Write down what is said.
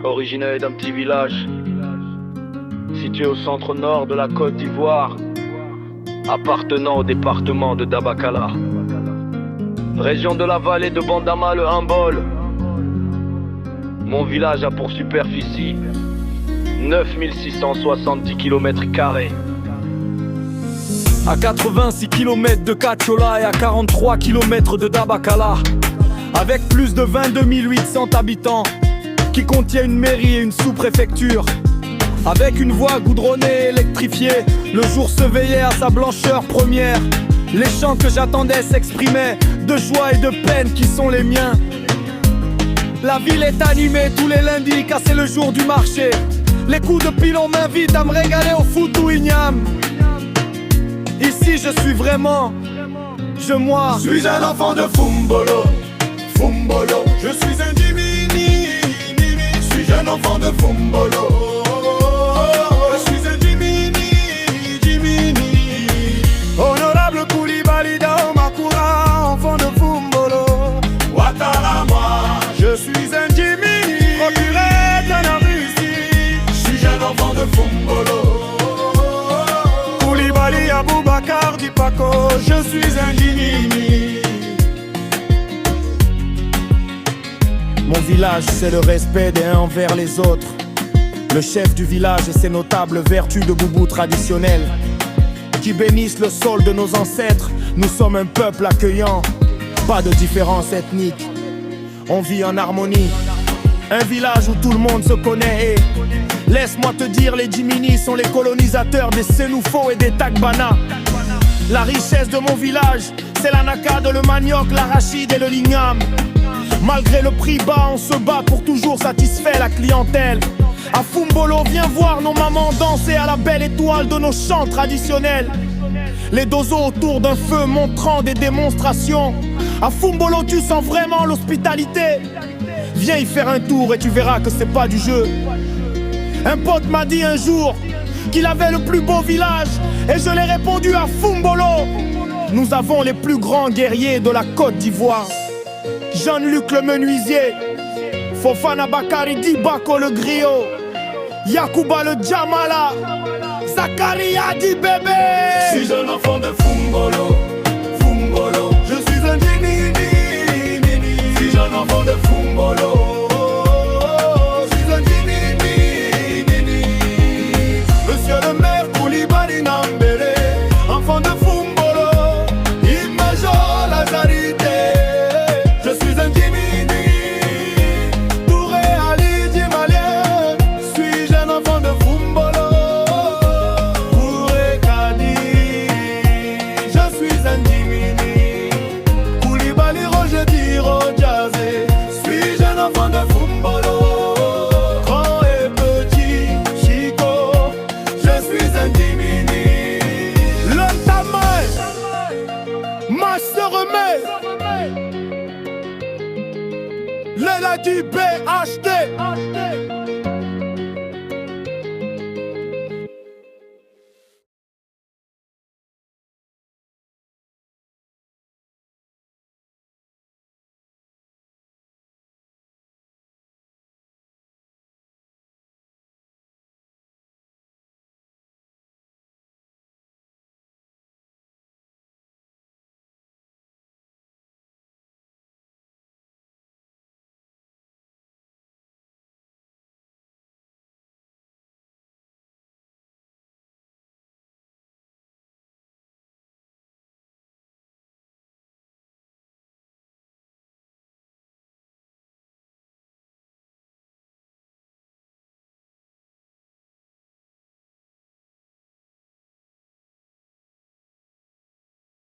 originaire d'un petit village situé au centre nord de la Côte d'Ivoire, appartenant au département de Dabakala, région de la vallée de Bandama le Hambol. Mon village a pour superficie 9670 km². À 86 km de Katiola et à 43 km de Dabakala, avec plus de 22 800 habitants, qui contient une mairie et une sous-préfecture. Avec une voie goudronnée et électrifiée, le jour se veillait à sa blancheur première. Les chants que j'attendais s'exprimaient, de joie et de peine qui sont les miens. La ville est animée tous les lundis car c'est le jour du marché. Les coups de pilon m'invitent à me régaler au foutou igname. Ici je suis vraiment, moi. Je suis un enfant de Fumbolo, Fumbolo. Je suis un Jimini, je suis un enfant de Fumbolo. Je suis un Jimini, Jimini. Honorable Koulibaly Makura, enfant de Fumbolo. Ouattara moi, je suis un Jimini, procuré de la Russie. Je suis un enfant de Fumbolo. Koulibaly Aboubakar du Paco, je suis un Jimini. Mon village, c'est le respect des uns envers les autres. Le chef du village et ses notables vertus de boubou traditionnels qui bénissent le sol de nos ancêtres. Nous sommes un peuple accueillant, pas de différence ethnique. On vit en harmonie, un village où tout le monde se connaît. Et laisse-moi te dire, les Jimini sont les colonisateurs des Sénoufos et des Tagbana. La richesse de mon village, c'est l'anacade, le manioc, l'arachide et le lingam. Malgré le prix bas, on se bat pour toujours satisfaire la clientèle. À Fumbolo, viens voir nos mamans danser à la belle étoile de nos chants traditionnels. Les dozos autour d'un feu montrant des démonstrations. À Fumbolo, tu sens vraiment l'hospitalité. Viens y faire un tour et tu verras que c'est pas du jeu. Un pote m'a dit un jour qu'il avait le plus beau village, et je l'ai répondu à Fumbolo. Nous avons les plus grands guerriers de la Côte d'Ivoire. Jean-Luc le menuisier, Fofana Bakari Dibako le griot, Yakuba le Djamala, Zakaria di bébé. Je suis un enfant de Fumbolo, Fumbolo. Je suis un Jimini, je suis un enfant de Fumbolo. Je suis un Jimini, Monsieur le maire Koulibaly Nambélé, enfant de Fumbolo, Imagor la charité. Je suis un Jimini, Touré Ali du Malien. Suis-je un enfant de Fumbolo, Touré Kadi. Je suis un Jimini, Koulibaly Roger Diro Jazé. Suis-je un enfant de Fumbolo, grand et petit, Chico. Je suis un Jimini. Le tamay, Mach se remet. L'éla du BHD.